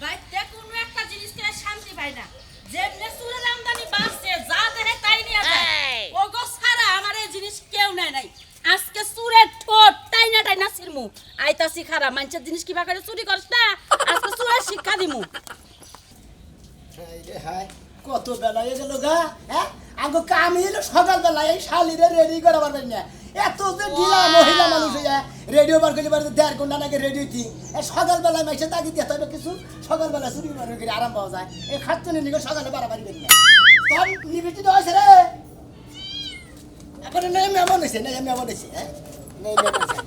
বাইতে কোনো একটা জিনিস কিনে শান্তি পাই না। যেমনে সুরের আমদানি বাড়ছে যা দেহে তাই নিয়ে যায়। ওগো সারা আমার এই জিনিস কেউ নেয় নাই। আজকে সুরের ঠোঁট টাইনা টাইনা ছিড়মু। আইতাছি খারা মানুষের জিনিস কিবা করে চুরি করছ না। আজকে সুরের শিক্ষা দিমু। হাই রে হাই কত বেলা হয়ে গেল গা হ্যাঁ আগে কাম এলো সকালবেলা এই শালিরে রেডি করা পারবেন না এত যে ঢিলা মহিলা মানুষ রেডিও বার করলে পারে 1.5 ঘন্টা নাকি রেডিও কি সকালবেলায় মাইসে তাকি দিতে হবে কিছু সকালবেলা চুরি করে আরাম পাওয়া যায় এই খাচ্ছনে নিকে সকালে বাড়াবাড়ি করি না তোর নিবেদিত হয়েছে রে এখন নেই মেমন হয়েছে নেই মেমন হয়েছে হ্যাঁ নেই মেমন হয়েছে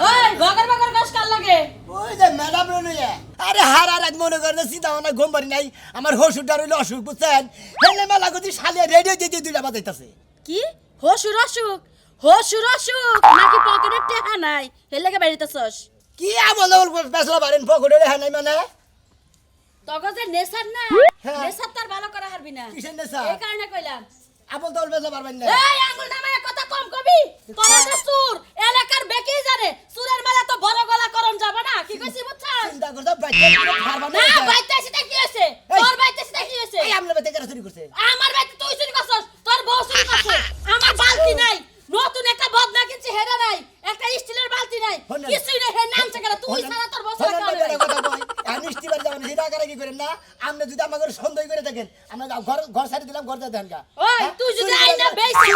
ওই বগর বগর গাছ কাল লাগে ওই যে ম্যাডাম রইলে আরে হার আর মনে করে চিন্তা ভাবনা ঘুম পারি নাই আমার হসুরটা রইলে অসুখ বুঝছেন হেলে মেলা গতি শালিয়া রেডিও দিয়ে দুইটা বাজাইতেছে কি হসুর অসুখ হসুর অসুখ নাকি পকেটে টেহা নাই হেলেকে বাইরিতেছস কি আমল বেসলা বারেন পকড়ে হ্যাঁ নাই মানে তখন যে নেশার না হ্যাঁ। নেশার তার ভালো করা হারবি না কিসের নেশা? এই কারণে কইলাম আমল তো বেসলা পারবেন না এই আঙ্গুল নামায় কথা কম কবি তোরা যে সুর এলাকার বেকি জানে সুরের মেলা তো বড় গলা করন যাবে না কি কইছি বুঝছস চিন্তা করতে বাইতে ফারবা না না বাইতে সেটা কি হইছে তোর বাইতে সেটা কি হইছে এই আমলে বাইতে কারা চুরি করছে আমার বাইতে তুই চুরি করছস তোর বউ চুরি করছে আমার বালতি নাই নতুন একটা বদনা কিনছি হেডা নাই একটা স্টিলের বালতি নাই কিছুই নাই হে নাম থেকে তুই সারা তোর বউ চুরি করে কথা কই আমি স্টিবার যাবেন সেটা কারা কি করেন না আপনি যদি আমাকে সন্দেহ করে থাকেন আমরা ঘর সারি দিলাম ঘর দেন গা ওই তুই যদি আইনা বেইছিস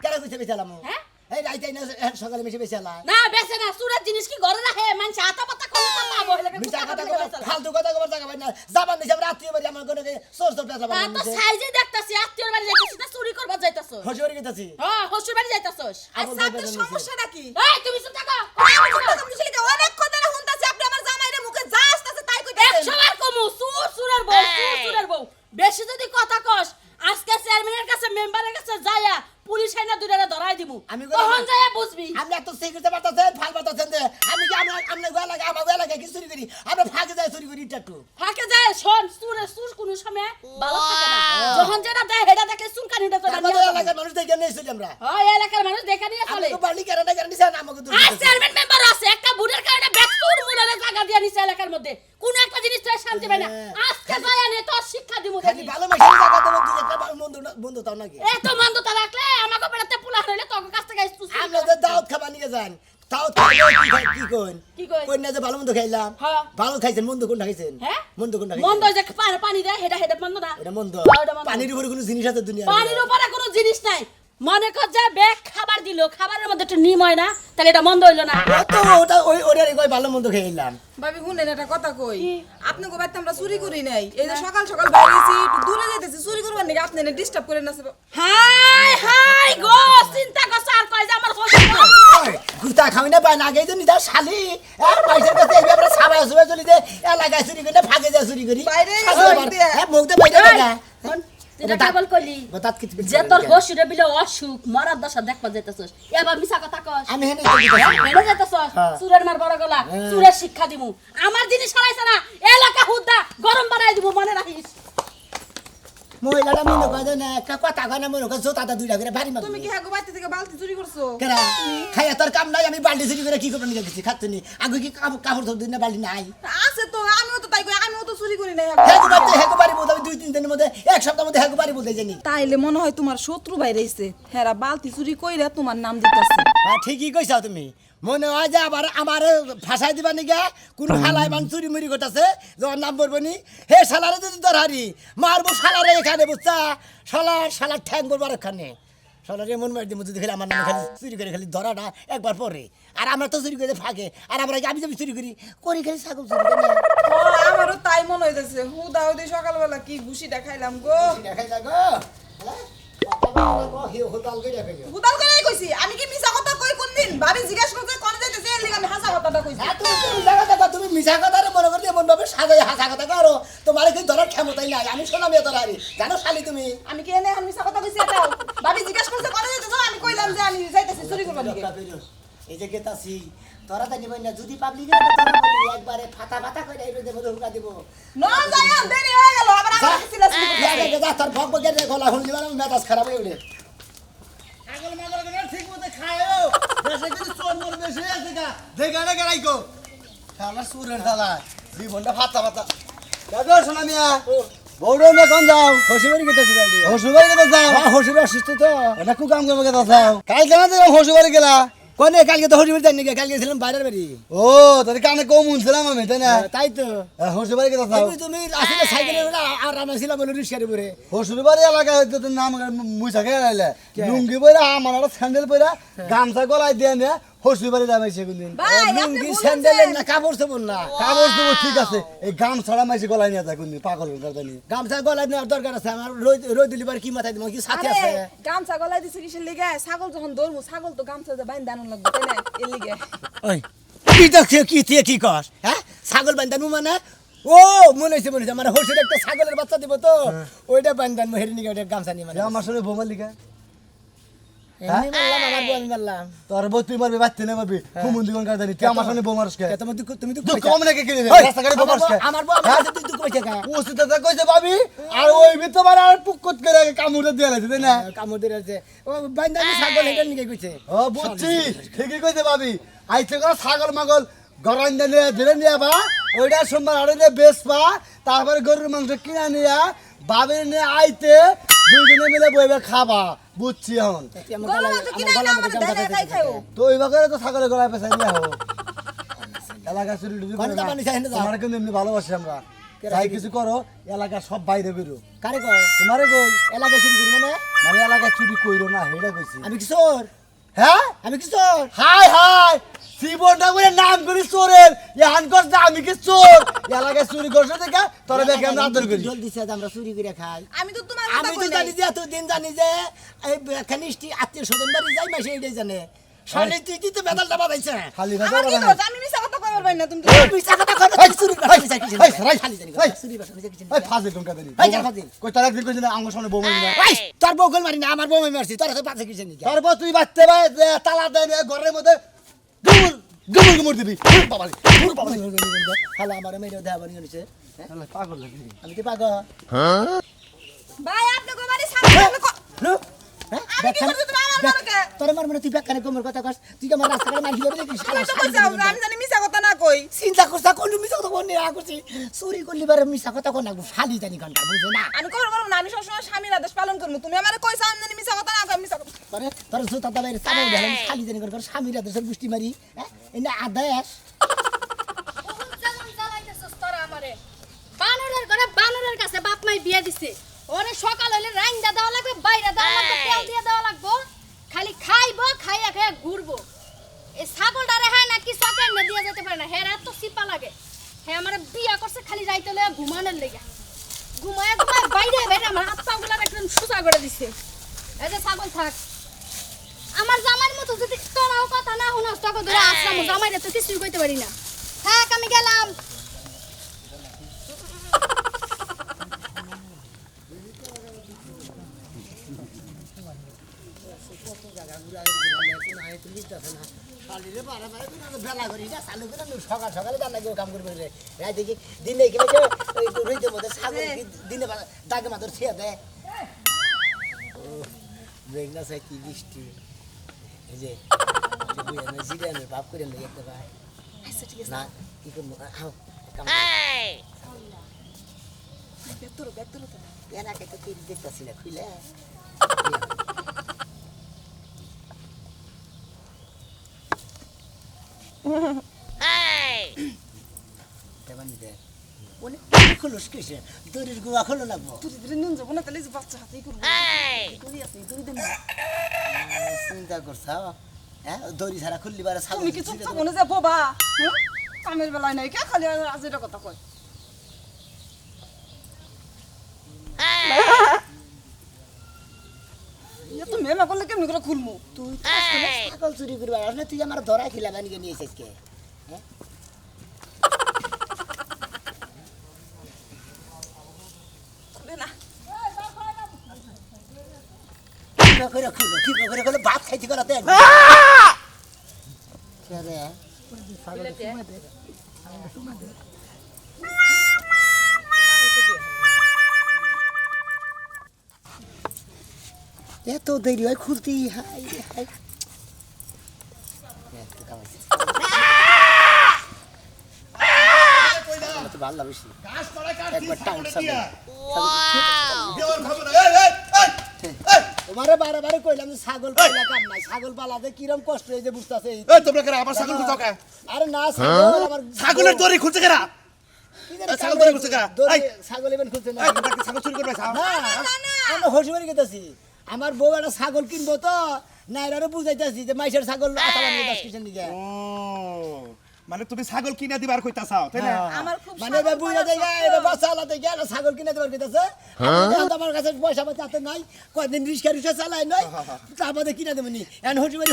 কারা কইছে বেচালাম হ্যাঁ এই রাইতে না সকালে মিশে বেচালা না বেছে না সুরের জিনিস কি ঘরে রাখে মানুষ আতা পাতা কোন পাতা বলে মিছা কথা কবার ফালতু কথা কবার জায়গা পাই না যাবান দিছে আমরা রাত্রি বাড়ি আমার কোনে সোর সোর পেছলা তা বানাই তো সাইজে দেখতাছি আত্মীয়র বাড়ি যাইতাছিস না চুরি করবা যাইতাছস খুশি হয়ে গেছি হ্যাঁ হসুর বাড়ি যাইতাছস আচ্ছা আপনার সমস্যাটা কি এই তুমি চুপ থাকো অনেক কথা শুনতাছি আপনি আমার জামাইরে মুখে যা আসতাছে তাই কইতেছেন 100 বার কমু সুরের বউ সুরের বউ বেশি যদি কথা কস আজকে চেয়ারম্যানের কাছে মেম্বারের কাছে যায়া পুলিশ আইনা দুইটারে ধরাই দিমু আমি তখন যায়া বুঝবি আমি এত সিকিউরিটি বাতাছেন ফাল বাতাছেন যে আমি কি আমরা গোয়া লাগে আমার গোয়া লাগে কি চুরি করি আমরা ফাঁকে যাই চুরি করি একটু ফাঁকে যায় শোন সুর কোন সময় ভালো থাকে না যখন যেটা দেয় হেডা দেখে চুলকানিটা তো আমাদের এলাকার মানুষ দেখে নিয়ে চলি আমরা ওই এলাকার মানুষ দেখে নিয়ে চলে আমাকে বাড়ি কেন না কেন নিছেন আমাকে দূর আর চেয়ারম্যান মেম্বার আছে একটা বুড়ের কারণে ব্যাকসুর মুলারে জায়গা দিয়া নিছে এলাকার মধ্যে কোন একটা জিনিস তো শান্তি পায় না আজকে যায় নে তোর শিক্ষা দিমু খালি দেখি ভালো মাইসে জায়গা দেব দুই একটা বন্ধু তাও নাকি এত মন্দ তা রাখলে আমাকে বেড়াতে পোলা হইলে তোর কাছ থেকে আমরা যে দাওয়াত খাবার নিয়ে যান দাওয়াত খাবার কি কোন কি কই? কোন না যে ভালো মন্দ খাইলাম হ্যাঁ। ভালো খাইছেন মন্দ কোনটা খাইছেন হ্যাঁ মন্দ কোনটা মন্দ খাইছেন যে পানি দেয় হেডা মন্দ না এটা মন্দ এটা মন্দ। পানির উপরে কোনো জিনিস আছে দুনিয়া পানির উপরে কোনো জিনিস নাই মনে কর যে বেগ খাবার দিল খাবারের মধ্যে একটু নিম হয় না তাহলে এটা মন্দ হইলো না তো ওটা ওই ওটারই কই ভালো মন্দ খাইলাম ভাবি শুনেন একটা কথা কই কি? আপনি কো বাইতে আমরা চুরি করি নাই এই যে সকাল সকাল বাইরেছি একটু দূরে যাইতেছি চুরি করবার নাকি আপনি না ডিস্টার্ব করেন না হাই হাই গো চিন্তা করছ আর কই যে আমার হোস্ট গুতা খাওই না পায় না আগে তো নিদা শালি আর পয়সার কাছে এই ব্যাপারে সাবাই সুবাই চলি দে এলাকায় চুরি করে ফাঁকে যা চুরি করি বাইরে শালি চুরি আবার, দিয়ে। হ্যাঁ মুখ দিয়ে বাইরে দেখা এটা কেবল কইলি বাতাত কিছু যে তোর হোস্টে বিলে অসুখ মরার দশা দেখবা যাইতাছস এবার মিছা কথা কস আমি হেনে তো দিতাছি বেড়ে যাইতাছস হ্যাঁ। চুরের মার বড় গলা হ্যাঁ। চুরের শিক্ষা দিমু আমার জিনিস হারাইছ না এলাকা হুদ্দা গরম বানাই দিব মনে রাখিস মহিলাটা মনে করে না একটা কথা কয় না মনে করে জোতাটা দুইটা করে বাড়ি মারবে তুমি কি হ্যাঁ বাইতে থেকে বালতি চুরি করছো কেরা খাইয়া তোর কাম নাই আমি বাল্টি চুরি করে কি করবো নিয়ে গেছি খাচ্ছি আগে কি কাপড় ধর দিন না বাল্টি নাই আছে তো আমিও তো তাই কই আমিও তো চুরি করি নাই হেগো বাড়ি বলতে আমি 2-3 দিনের মধ্যে এক সপ্তাহের মধ্যে হেগো বাড়ি বলতে জানি তাইলে মনে হয় তোমার শত্রু বাইরে আইছে হেরা বালতি চুরি কইরা তোমার নাম দিতাছে হ্যাঁ ঠিকই কইছাও তুমি মনে হয় যে আবার আমার ফাঁসাই দিবা নিগা কোন হালাই মান চুরি মুড়ি করতেছে যখন নাম বলবো নি হে শালারে যদি ধরারি মারবো শালারে এখানে বুঝছা শালার ঠ্যাং বলবো আর এখানে শালারে মন মারি দিব যদি খালি আমার নামে খালি চুরি করে খালি ধরাটা একবার পরে আর আমরা তো চুরি করে ফাঁকে আর আমরা আমি যদি চুরি করি খালি ছাগল চুরি করে না ও আমারও তাই মনে হইতেছে হুদা হুদি সকালবেলা কি ঘুষি দেখাইলাম গো দেখাই লাগো হুদাল করেই কইছি আমি কি মিছা কথা কই কোনদিন ভাবি জিজ্ঞাসা করতে কোন যাইতেছে এর লাগি আমি হাসা কথাটা কইছি তুমি মিছা কথা মনে করতে এমন ভাবে সাজাই হাসা কথা করো তোমার কি ধরার ক্ষমতাই নাই আমি শোনাম এ ধরারি জানো শালি তুমি আমি কি এনে মিছা কথা কইছি এটাও ভাবি জিজ্ঞাসা করতে কোন যাইতেছে আমি কইলাম যে আমি যাইতেছি চুরি করবার দিকে এই যে গেতাছি তোরা জানি না যদি পাবলিক একবারে ফাটা ফাটা করে এই রোদে মধ্যে হুকা দিব না যাই দেরি হয়ে গেল আবার আমার ছিলাস তোর ভগ ভগের গলা হুল দিবা মেজাজ খারাপ হয়ে উঠে আগল মাগল করে ঠিক মতো খায়ও দেশে কিন্তু চোর মোর বেশি আছে গা দেখা না গেলাই গো শালা সুরের শালা জীবনটা ফাতা ফাতা দাদা শোনা মিয়া বউরা না কোন যাও হসুবাড়ি গেতেছি বাড়ি হসুবাড়ি কেন যাও হ্যাঁ হসুর অসুস্থ তো এটা কু কাম করবে কেন যাও কাল কেন যাও হসুবাড়ি গেলা কোনে কালকে তো হসুবাড়ি যাইনি কালকে গেছিলাম বাইরের বাড়ি ও তোর কানে কম শুনছিলাম আমি তাই না তাই তো হসুবাড়ি কেন যাও তুমি আসলে সাইকেলে আর আমরা ছিলাম বলে রিক্সার উপরে হসুবাড়ি এলাকায় হয়তো তোর নাম মুইসা খেয়ে নাইলে লুঙ্গি পরে আমার একটা স্যান্ডেল পরে গামছা গলায় দিয়ে নিয়ে হসুবাড়ি যাবে সেদিন ভাই আপনি লুঙ্গি ভুল স্যান্ডেল বলছেন। না কাপড় চোপড় না কাগজ দেবো ঠিক আছে এই গামছাড়া মাইসে গলায় নিয়ে যায় কোনদিন পাগল করতানি গামছা গলায় নেওয়ার দরকার আছে আমার রোদ দিলি কি মাথায় দিব কি সাথে আছে আরে গামছা গলায় দিছে কিসের লিগে ছাগল যখন দৌড়মু ছাগল তো গামছা দিয়ে বাইন্ধা আনন লাগবে তাই না এর লিগে ওই কি দেখছে কি তুই কি কর হ্যাঁ ছাগল বান্ধানু মানে ও মনে হয়েছে মানে হসুর একটা ছাগলের বাচ্চা দিব তো ওইটা বান্ধান হেরি নিকে ওইটা গামছা নিয়ে মানে আমার সঙ্গে বোমা লিখা এমনি মারলাম আমার বউ আমি মারলাম তোর বউ তুই মারবি বাচ্চা না মারবি কুমুন্দি কোন কাজ জানি তুই আমার সঙ্গে বোমারস কে তুমি তো তুই কম নাকি কিনে ওই, রাস্তাঘাটে বোমারস কে আমার বউ আমার কাছে তুই কইছে কা ওসিতে তো কইছে ভাবি আর ওই ভিতর আর পুকুত করে কামড়ে দিয়ে লাইছে তাই না কামড় দিয়ে আছে ও বান্ধানি ছাগল হেটা নিকে কইছে ও বুঝছি ঠিকই কইছে ভাবি আইছে কো ছাগল মাগল গরান দিয়ে ধরে নিয়ে বা ওইটা সোমবার আড়ে দিয়ে বেচবা তারপরে গরুর মাংস কিনা নিয়ে বাবির নিয়ে আইতে দুজনে মিলে বইবে খাবা বুঝছি এখন গলা তো কিনা না আমার দেহে তাই খাও তো ওই বাগারে তো ছাগলের গলায় পেছাই নিয়ে হো এলাকা চুরি টুরি মানে করে না। তামানি চাই না যাও। তোমার কিন্তু এমনি ভালোবাসি আমরা যাই কিছু করো এলাকা সব বাইরে বেরো কারে কও তোমারে কই এলাকা চুরি করবো না মানে এলাকা চুরি কইরো না হেডা কইছি আমি কি চোর হ্যাঁ আমি কি চোর হাই হাই জীবনটা করে নাম করি চোরের এহান করছ আমি কি চোর এলাকায় চুরি করছ দেখা তোরা দেখে আমরা আদর করি জল দিছে যে আমরা চুরি করে খাই আমি তো তোমার আমি কথা তো কই জানি নাই যে এতদিন জানি যে এই খানিষ্টি আত্মীয় স্বজন বাড়ি যাই মাসে এইটাই জানে শালি তুই তো মেডালটা বাবাইছে খালি আমার কি ভাষা দোষ আমি মিছা কথা কইবার পারি না তুমি তো মিছা কথা কথা তুই চুরি করে খাইছিস কি এই, রাই। খালি জানি এই। চুরি বাসা মিছা কিছু এই ফাজিল টঙ্কা দেনি এই যা ফাজিল। কই তারা দিন কইছ না আমার সামনে বউ মারি না ওই তোর বউকল মারি না আমার বউ মারছি তোর তো পাছে কিছু নেই তারপর তুই বাচ্চা ভাই তালা দেয় না, ঘরের মধ্যে গুমুর গুমুর গুমুর দিবি বাবা হ্যালো আমার মেয়ের দেয়া বানি হয়েছে পাগল লাগি আমি কি পাগল ভাই আপনি কইবারে সামনে নো আমি কি করছি তুমি আমার বলকে তোর মার মানে তুই বেকানে কোমর কথা কস তুই আমার রাস্তায় মারি দিবি নাকি তুমি তো কইছো আমি জানি মিছা কথা না কই চিন্তা করছা কোন মিছা কথা কোন না করছি চুরি করলি বারে মিছা কথা কোন না শালি জানি কোনটা বুঝে না আমি কইবার পারবো না আমি সবসময় স্বামীর আদেশ পালন করবো তুমি আমারে কইছো আমি জানি মিছা কথা না কই মিছা কথা পরে তোর জুতা দাবাই চালাই দিলাম শালি জানি কোন স্বামীর আদেশের গুষ্টি মারি হ্যাঁ এনে আদেশ যেমন জ্বালাইতেছস তোরা আমারে। বানরের ঘরে বানরের কাছে বাপ মাই বিয়ে দিছে ওরে সকাল হইলে রাইন্দা দেওয়া লাগবে বাইরে দেওয়া লাগবে তেল দিয়ে দেওয়া লাগবে খালি খাইবো খাইয়া খাইয়া ঘুরবো এই ছাগলটারে হ্যাঁ না কি সকাল না দিয়ে যেতে পারে না হেরা তো সিপা লাগে হ্যাঁ আমার বিয়া করছে খালি রাইতে লয়ে ঘুমানোর লেগে ঘুমায় ঘুমায় বাইরে বাইরে আমার হাত পাগুলা একদম সুসা করে দিছে এই যে ছাগল থাক আমার জামাইর মতো যদি তোরাও কথা না শুনাস তখন ধরে আসলাম জামাইরে তো কিছুই কইতে পারি না থাক আমি গেলাম সকাল সকালে জানা কেউ কাম করবে রে রাতে কি দিনে কি ওই রইতে মধ্যে ছাগল দিনে দাগে মাত্র ছেড়ে দেয় বেগনা চাই কি বৃষ্টি এই যে জিরানো বাপ করে দেখতে পাই না কি করবো আও এলাকায় তো তুই দেখতেছি না খুলে খোলস কিসে দড়ির গুয়া খোলো লাগবো তুই ধরে নুন যাবো না তাহলে যে বাচ্চা হাতেই করবো তুই আসি তুই দেন চিন্তা করছা হ্যাঁ দড়ি ছাড়া খুললি বারে ছাগল তুমি কি চুপচাপ মনে যায় বাবা কামের বেলায় নাই কে খালি আজ এটা কথা কয় তো মেমা করলে কেমনি করে খুলমু তুই তো আসলে ছাগল চুরি করবার আসলে তুই আমার ধরা খিলা বানিয়ে নিয়ে এসেছিস কে খুলে না কি করে খুলো কি করে খুলো ভাত খাইতে করাতে রে এত দেরি হয় খুলতে হাই হাই একটু ভালো বেশি কাজ করে কাজ একবার টান দিয়া ছাগল দেওয়ার খবর এই এই তোমারে বারে বারে কইলাম যে ছাগল পালা কাম নাই ছাগল পালাতে কিরম কষ্ট এই যে বুঝতাছে এই এই তোমরা কেন আবার ছাগল খুঁজো কে আরে না ছাগল আমার ছাগলের দড়ি খুঁজে কেরা কি জানি ছাগল দড়ি খুঁজে কেরা এই ছাগল ইভেন খুঁজছে না এই তোমরা কি ছাগল চুরি করবে চাও না আমরা হসিবাড়ি গেতেছি আমার বউ একটা ছাগল কিনবো তো নাইরারে বুঝাইতেছি যে মাইশের ছাগল আতা বানিয়ে 10 কিসের নিকে ও মানে তুমি ছাগল কিনা দিবার কইতা চাও তাই না আমার খুব মানে এবার বুঝা দেয় এবার বাচ্চা আলাদা গিয়ে একটা ছাগল কিনে দেবার কইতাছে আমার কাছে পয়সা পাতি হাতে নাই কয়দিন রিক্সা চালাই নাই তারপরে কিনে দেবনি এখন হসিবাড়ি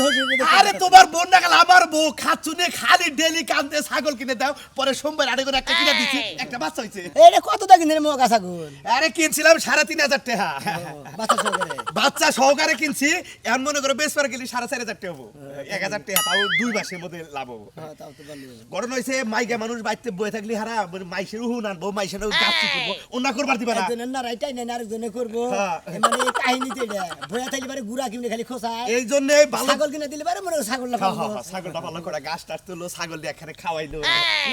আরে তোমার বোন না গেল আমার বউ খাচ্ছুনে খালি ডেলি কান্দে ছাগল কিনে দাও পরে সোমবার আড়ে করে একটা কিনে দিছি একটা বাচ্চা হইছে এটা কত টাকা কিনে মগা ছাগল আরে কিনছিলাম 3500 টাকা বাচ্চা সহকারে বাচ্চা সহকারে কিনছি এখন মনে করো বেশ পার গেলি 4500 টাকা হবো 1000 টাকা তাও 2 মাসের মধ্যে লাভ হবো তাও তো ভালো গরম হইছে মাইকা মানুষ বাইতে বয়ে থাকলি হারা মাইসের উহুন আনবো মাইসের গাছি করবো অন্য করবার দিবা না একজনের না রাইটাই নাই আরেকজনে করবো হ্যাঁ। মানে এই কাহিনীতে এটা ভয়া থাকলে পারে গুড়া কিনে খালি খোসায় এই জন্য ভালো ছাগল কিনে দিলে পারে মনে হয় ছাগল না পাবো ছাগলটা ভালো করে গাছ টাছ তুললো ছাগল দিয়ে এখানে খাওয়াইলো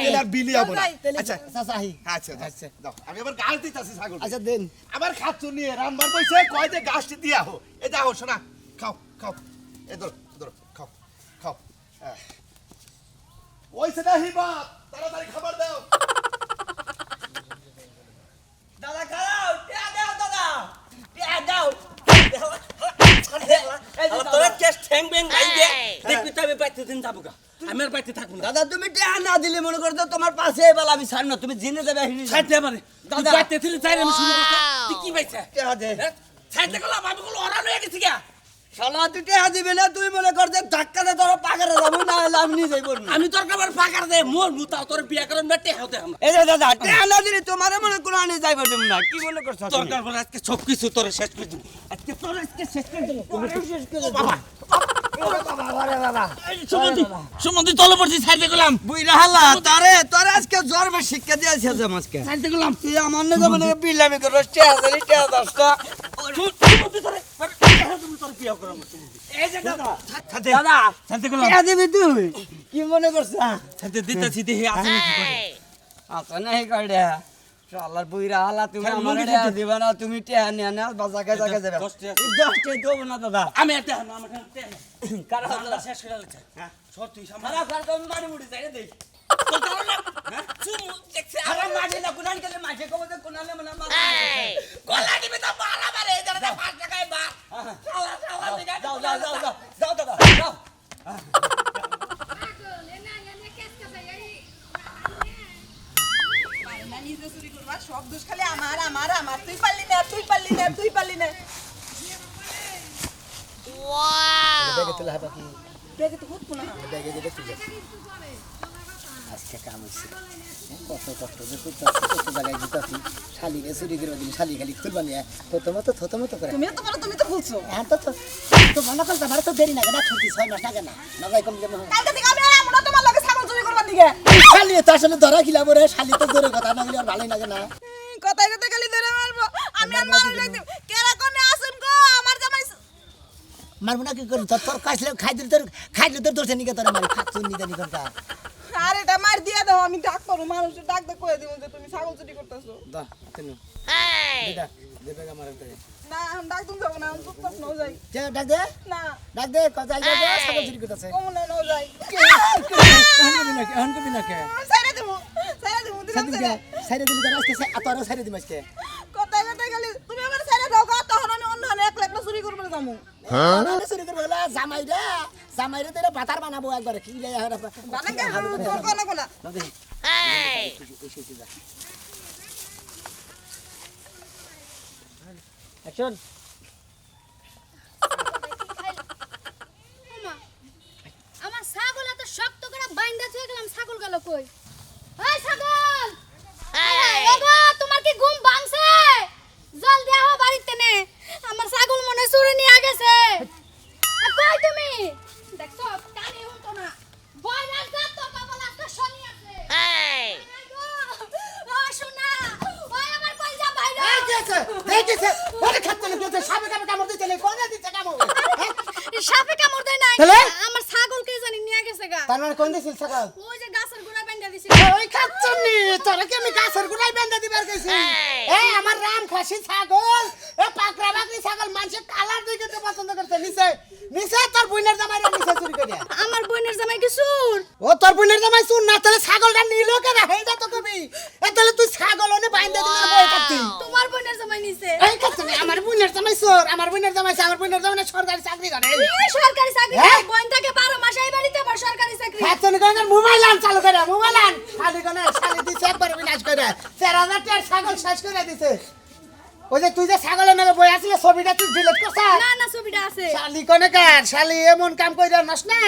এলার বিলি হবো না আচ্ছা চাচাহি আচ্ছা আচ্ছা দাও আমি আবার গাছ দিতেছি ছাগল আচ্ছা দেন আবার খাচ্ছ নিয়ে রান্নার বইছে কয় যে গাছটি দিয়া হো এ দেখো শোনা খাও খাও এ ধরো ধরো খাও খাও ওই সেটা হিবা তাড়াতাড়ি খাবার দাও দাদা খাও টিয়া দাও দাদা টিয়া দাও তোরা কেস ঠ্যাং ব্যাং গাইবে দেখবি তো আমি বাইতে দিন যাবো গা আমি আর বাইতে থাকবো না দাদা তুমি টিয়া না দিলে মনে করতো তোমার পাশে বেলা আমি ছাড় না তুমি জেনে দেবে ছাইতে পারে দাদা বাইতে দিলে চাই আমি শুরু করতে তুই কি পাইছে টিয়া দে ছাইতে গেলাম আমি বলো ওরা লয়ে গেছি গা শালা তুই টিয়া দিবে না তুই মনে করতে ধাক্কা দে তোর পাকারে যাবো না হলে আমি নিয়ে যাইব না আমি তোর কাবার পাকার দে মোর মুতাও তোর বিয়া করেন বেটে হতে আমরা এই যে দাদা টিয়া না দিলে তোমারে মনে কোনো আনি যাইব তুমি না কি মনে করছ তোর কাবার আজকে সব কিছু তোর শেষ করে দিব আজকে তোর আজকে শেষ করে দিব সুমন্দি তলে পড়ছি ছাইতে গেলাম বুইরা হালা তোরে আজকে জ্বর বা শিক্ষা দিয়েছে যে আজকে ছাইতে গেলাম তুই আমার না মানে বিল্লামি করছ টিয়া দিলি টিয়া দশটা সুমন্দি তোরে তোর বিয়া করাম এই যে দাদা দাদা ছাইতে গেলাম টিয়া দিবি তুই কি মনে করছ ছাইতে দিতেছি দেখি আছে নাকি করে আচ্ছা নাই কাড়ে শালার বুইরা হালা তুমি আমার টিয়া দিবা না তুমি টিয়া নিয়া না বাজা কে জায়গা যাবে 10 টাকা। 10 টাকা দেবো না দাদা আমি একটা আমার কারা আমরা শেষ করে আলছে হ্যাঁ সর তুই সামনে খারাপ খারাপ তুমি মারি মুড়ি যাই দে তোর কারণ না হ্যাঁ চুমু দেখছে আরে মাঝে না কোনান গেলে মাঝে কবে তো কোনালে মানে মারা গলা দিবি তো মারা মারে এই জায়গাটা 5 টাকায় বা শালা শালা দিগা যাও যাও যাও যাও যাও দাদা যাও না নিজে চুরি করবা সব দোষ খালি আমার আমার আমার তুই পারলি না তুই পারলি না তুই পারলি না ব্যাগে তুলে হাবা কি দেখে তো খুব না ব্যাগে যেটা তুলে আজকে কাম হইছে কত কষ্ট যে কত জায়গায় দিতাছি শালি রে চুরি করে দিন শালি খালি তুলবা নিয়ে থতমত করে তুমি তো বলছো এখন তো মনে করতে আমার তো দেরি না কেন ছুটি 6 মাস লাগে না নগাই কম যেমন কালকে থেকে আমি আমরা তোমার লগে ছাগল চুরি করবার দিকে শালি তো আসলে ধরা খিলা বরে শালি তো জোরে কথা না বলে আর ভালোই লাগে না কথাই কথা খালি ধরে মারবো আমি আর মারু লাগি কেরা কোনে আসুন গো আমার জামাই মারবো না কি করি তোর কাছলে খাইলে তোর দোষে নিকে তোর মারি খাচ্ছ নিতে নি কোনটা আরে এটা মার দিয়ে দাও আমি ডাক করব মানুষ ডাক কই দিব যে তুমি ছাগল চুরি করতেছো দা তেনু দেবে আমার একটা না আমি ডাক তুমি যাব না আমি চুপচাপ নও যাই যা ডাক দে কথা আইবা ছাগল চুরি করতেছে কোন না নও যাই এখন কবি না কে সাইরা দেবো দিলাম সাইরে দিলি তার আজকে আতরা সাইরে দিম আজকে কথাই কথা খালি তুমি আমার সাইরা দাও গা তখন আমি অন্য একলা একলা চুরি করব যামু না চুরি করবে বলে জামাইরে তোরা বাতার বানাবো একবার কি লে বানাকে তোর কোন কোন অ্যাকশন আমার ছাগল এত শক্ত করে বাইন্ধা থুয়ে গেলাম ছাগল গেল কই এই ছাগল ওগো তোমার কি ঘুম ভাঙছে জলদি আহো বাড়িতে নে আমার ছাগল মনে চুরি নিয়ে গেছে কই তুমি দেখছো কানে উঠো না ভয় লাগছে তো বাবা লাগছে শনি আছে ও শোনা ওই আমার কইজা বাইরে দেখেছে ওরে খাতে লেগেছে সাপে কামড় দিতে লে কোনে দিতে কামড় সাপে কামড় দেয় নাই তাহলে? আমার ছাগল কে জানি নিয়ে গেছে গা তার মানে কোন দিছিল ছাগল ওই যে গাছের গোড়া বাইন্ধা দিছে ওই খাচ্ছনি তোরা কি আমি গাছের গোড়ায় বেঁধে দিবার গেছি আমার রাম খাসি ছাগল পাকড়া বাকরি ছাগল মানুষে কালার দেখে তো পছন্দ করতে নিচে নিচে তোর বোনের জামাই নিচে চুরি করে আমার বোনের জামাই কি সুর ও তোর বোনের জামাই শুন না তাহলে ছাগলটা নিলো কেন হেইটা তো কবি তাহলে তুই ছাগল ওনে বাইন্ধে দিলে বই কাটতি তোমার বোনের জামাই নিছে এই খাচ্ছনি আমার বোনের জামাই চোর আমার বোনের জামাই সরকারি চাকরি করে এই সরকারি চাকরি হ্যাঁ? বোন থাকে 12 মাস এই বাড়িতে আবার সরকারি চাকরি খাচ্ছনি করে মোবাইল আন চালু করে মোবাইল আন শালি কোনে শালি দিছে একবার বিনাশ করে 4000 টাকার ছাগল শেষ করে দিছে ওই যে তুই যে ছাগলের নামে বই আসলে ছবিটা তুই ডিলিট করছিস না না ছবিটা আছে শালি কোনে কার শালি এমন কাম কইরা নস না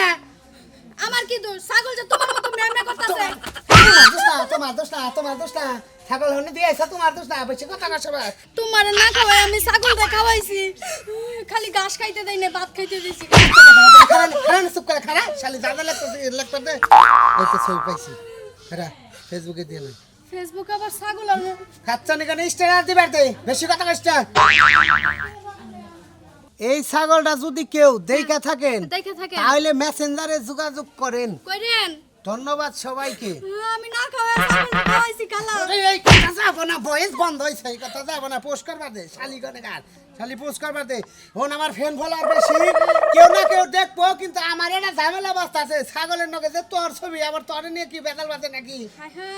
আমার কি দোষ ছাগল যে তোমার মতো মেমে করতেছে তোমার দোষ না ছাগল হনে দিয়েছে তোমার দোষ না বেশি কথা না সবাই তোমার না খাওয়াই আমি ছাগলটা খাওয়াইছি খালি ঘাস খাইতে দেই না ভাত খাইতে দিছি খারাপ চুপ করে খারাপ শালি দাদা লাগতে দে এই তো ছবি পাইছি খারাপ ফেসবুকে দিয়ে নাই ফেসবুক আবার ছাগল আর খাচ্ছনি কেন স্ট্যাটাস দিবার দে বেশি কথা কইছ এই ছাগলটা যদি কেউ দেখা থাকেন দেখে থাকে তাহলে মেসেঞ্জারে যোগাযোগ করেন কইরেন ধন্যবাদ সবাইকে আমি না খাওয়াই ছাগল খাওয়াইছি কালা এই কথা যাব না ভয়েস বন্ধ হইছে এই কথা যাব না পোস্ট করবা দে শালি কোনে কার শালি পোস্ট করবা দে হন আমার ফ্যান ফলোয়ার বেশি কেউ না কেউ দেখবো কিন্তু আমার এটা ঝামেলা অবস্থা আছে ছাগলের নগে যে তোর ছবি আবার তোর নিয়ে কি বেতাল বাজে নাকি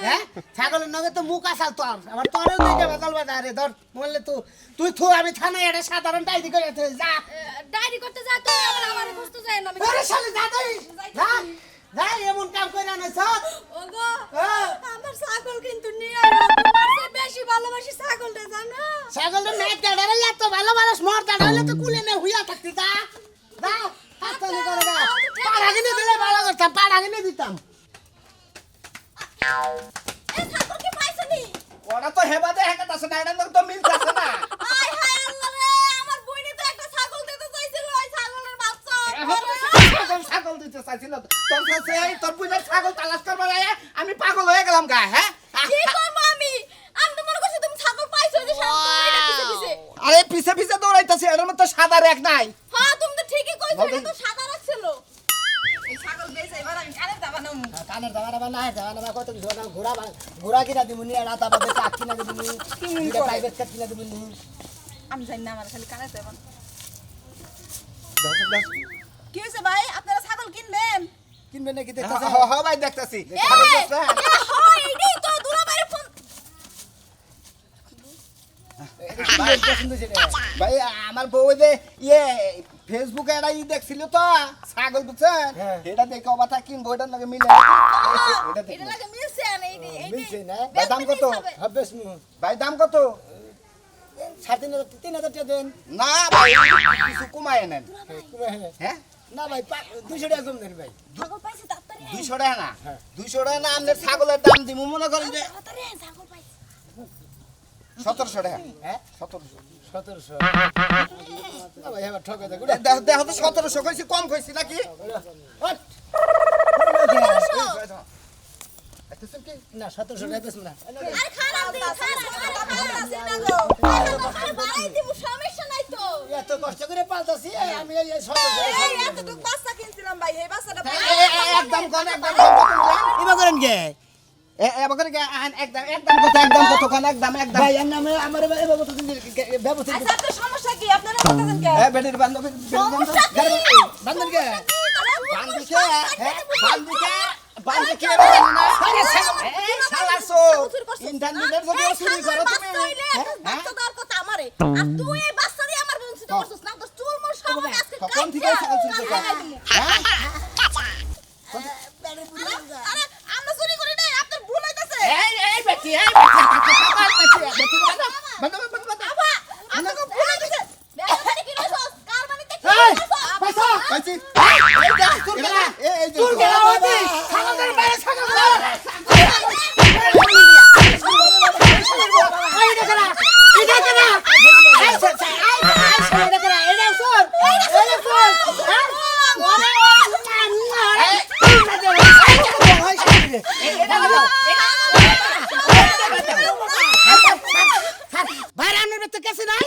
হ্যাঁ ছাগলের নগে তো মুখ আসাল তোর আবার তোরও দিকে বেতাল বাজে আরে ধর বললে তুই থু আমি থানায় এটা সাধারণ ডায়েরি করে যা ডায়েরি করতে যা তুই আবার আমারে খুঁজতে যায় না আমি ওরে শালি যা তুই যা যা এমন কাম কইরা না সব ওগো হ্যাঁ আমার ছাগল কিন্তু নিয়ে আয় তোমার চেয়ে বেশি ভালোবাসি ছাগলটা জানো ছাগলটা মেট গাড়ারে এত ভালো ভালো স্মার্ট গাড়ালে তো কুলে না হুইয়া থাকতি যা যা হাততালি করে যা পাড়া কিনে দিলে ভালো করতাম পাড়া কিনে দিতাম এই ছাগল কি পাইছনি ওরা তো হেবাদে হেকাতাছে না এটা তো মিলতাছে না আয় হায় আল্লাহ রে আমার বইনে তো একটা ছাগল দিতে চাইছিল ওই ছাগলের বাচ্চা ছাগল দিতে চাইছিল তোর কাছে তোর বুঝার ছাগল তালাশ করবার আয়া আমি পাগল হয়ে গেলাম গা হ্যাঁ কি করব আমি তো মনে করছি তুমি ছাগল পাইছো যে ছাগল পিছে পিছে আরে পিছে পিছে দৌড়াইতাছি এর মধ্যে সাদা রেখ নাই হ্যাঁ তুমি তো ঠিকই কইছো এটা তো সাদা রাখছিল এই ছাগল বেচে এবার আমি কানে দাবা নাও কানের দাওয়া না দাওয়া কত কিছু না ঘোড়া কিনা দিমুনি রাতা বাদে চাক কিনা দিমুনি দুইটা প্রাইভেট কার কিনা দিমুনি আমি জানি না আমার খালি কানে দাবা কি হইছে ভাই আপনারা ছাগল কিনবেন কিনবে নাকি দেখতেছ হ ভাই দেখতাছি হয় এইটাই তো দুলাভাইয়ের ফোন ভাই আমার বউ যে ইয়ে ফেসবুকে একটা দেখছিল তো ছাগল বুঝছেন এটা দেখে অবাতা কিনবো এটার লগে মিলে এটা দেখো এটা লাগে মিলছে না এই মিলছে না ভাই দাম কত হবেস মু ভাই দাম কত 3,500 টাকা দেন না ভাই কিছু কমায় নেন হ্যাঁ না ভাই 200 টাকা কম দেন ভাই ছাগল পাইছি তাড়াতাড়ি 200 টাকা না 200 টাকা না আমাদের ছাগলের দাম দিমু মনে করেন যে তাড়াতাড়ি ছাগল পাইছি 1700 টাকা হ্যাঁ 1700 1700 না ভাই এবার ঠকে দে গুড়া দেখো তো 1700 কইছি কম কইছি নাকি না 1700 টাকা বেশ না আর খারাপ দিন খারাপ বাড়াই দিব সমস্যা নাই তো এত কষ্ট করে পালতাছি আমি এই 1700 এই এতটুকু বাচ্চা কিনছিলাম ভাই এই বাচ্চাটা একদম কোন একদম এবার করেন কে এবার করে একদম কত কোন একদম ভাই এর নামে আমার এবার কত দিন ব্যবস্থা আচ্ছা আপনার সমস্যা কি আপনারা বলতেছেন কে এ বেটির বান্ধবী বান্ধন কে বান্ধবীকে বান্ধবীকে আরে শালা সো ইন্টারনেটের জন্য চুরি করো তুমি বাচ্চা দেওয়ার কথা আমারে আর তুই এই বাচ্চা দিয়ে আমার বংশিত করছিস না তো চুল মোর সব আজকে কোন থেকে ছাগল চুরি করছো হ্যাঁ আরে আমরা চুরি করি নাই আপনার ভুল হইতাছে এই বেটি বেটি বাবা আপনাকে ভুল হইতাছে বেটা কি রইছস কার বাড়িতে কি এই রইছস পয়সা কইছি এই তুই গেলা হইতি ছাগলের বাইরে ছাগল এই দেখরা এটা কেনা এই এটা কেনা এটা সর এটা সর বাইরানের বেতে কেছে নাই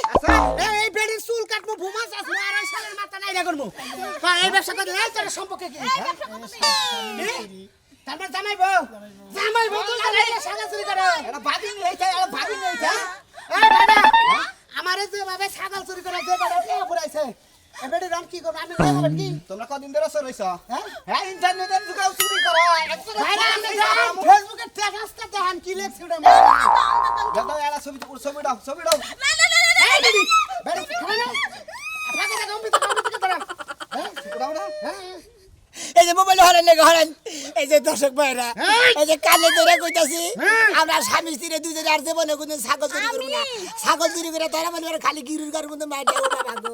এই বেড়ির চুল কাটমু ভুমাস আস না আর শালের মাথা নাই রাখমু এই ব্যবসা করলে তোর সম্পর্কে কি তারপর জামাই বউ তো ছাগল চুরি করে এটা ভাবি নেই এটা ভাবি নেই এই দাদা আমারে যে ভাবে ছাগল চুরি করে যে বড় কে পুরাইছে এবারে রাম কি করব আমি লয়ে যাবেন কি তোমরা কদিন ধরে চড়াইছ হ্যাঁ হ্যাঁ ইন্টারনেটের যুগে চুরি করো ভাইরা আপনি ফেসবুকে টেক্সটটা দেখেন কি লেখছে ওটা দাদা এরা ছবি দাও এই দিদি বেরে খানা না আপনাকে দেখো কম্পিউটার দাঁড়া হ্যাঁ দাও না এই যে মোবাইল হরেন লেগে হরেন এই যে দর্শক ভাইরা এই যে কানে ধরে কইতাছি আমরা স্বামী স্ত্রী দুজনে আর জীবনে কোনো ছাগল চুরি করব না ছাগল চুরি করে তারা মানে খালি গিরুর ঘর মধ্যে মার দেবো না ভাগো